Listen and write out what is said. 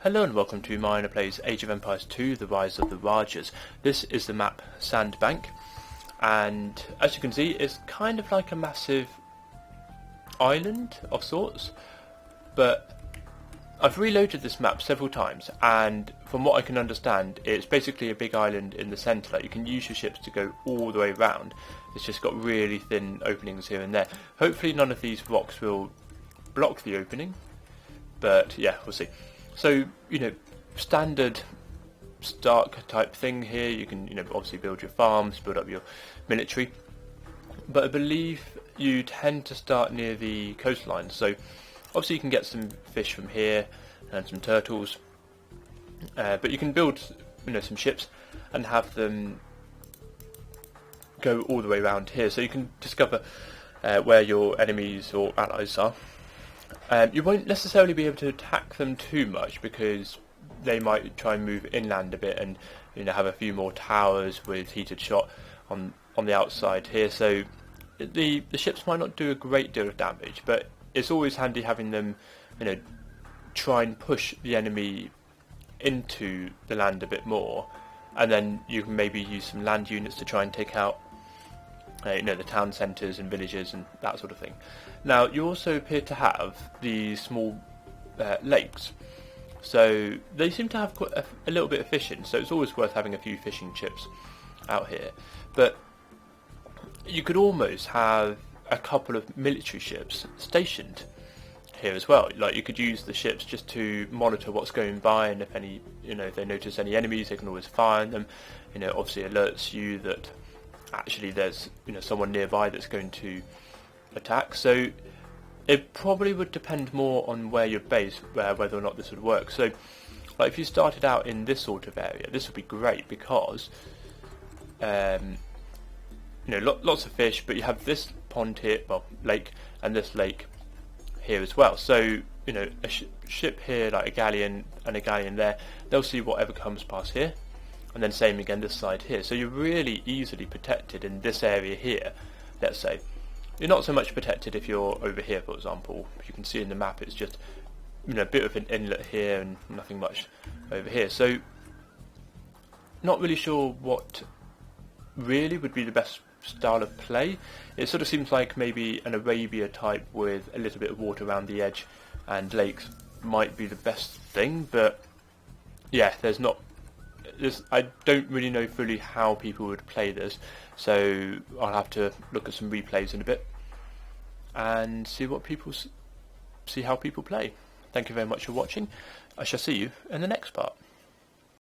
Hello and welcome to Miner Plays Age of Empires 2, The Rise of the Rajas. This is the map Sandbank, and as you can see it's kind of like a massive island of sorts, but I've reloaded this map several times, and from what I can understand it's basically a big island in the centre. Like, you can use your ships to go all the way around. It's just got really thin openings here and there. Hopefully none of these rocks will block the opening, but yeah, we'll see. So, standard Stark type thing here. You can, obviously build your farms, build up your military. But I believe you tend to start near the coastline. So, obviously you can get some fish from here and some turtles. But you can build, some ships and have them go all the way around here. So you can discover where your enemies or allies are. You won't necessarily be able to attack them too much because they might try and move inland a bit and have a few more towers with heated shot on the outside here. So the ships might not do a great deal of damage, but it's always handy having them try and push the enemy into the land a bit more, and then you can maybe use some land units to try and take out the town centres and villages and that sort of thing. Now, you also appear to have these small lakes, so they seem to have quite a little bit of fishing, so it's always worth having a few fishing ships out here. But you could almost have a couple of military ships stationed here as well. Like, you could use the ships just to monitor what's going by, and if if they notice any enemies, they can always fire on them. Obviously alerts you that actually there's someone nearby that's going to attack. So it probably would depend more on where you're based, whether or not this would work. So like, if you started out in this sort of area, this would be great because lots of fish, but you have this pond here, well, lake, and this lake here as well. So a ship here, like a galleon and a galleon there, they'll see whatever comes past here. And then same again this side here. So you're really easily protected in this area here, let's say. You're not so much protected if you're over here, for example. You can see in the map it's just a bit of an inlet here and nothing much over here. So not really sure what really would be the best style of play. It sort of seems like maybe an Arabia type with a little bit of water around the edge and lakes might be the best thing, but yeah, I don't really know fully how people would play this, so I'll have to look at some replays in a bit and see how people play. Thank you very much for watching. I shall see you in the next part.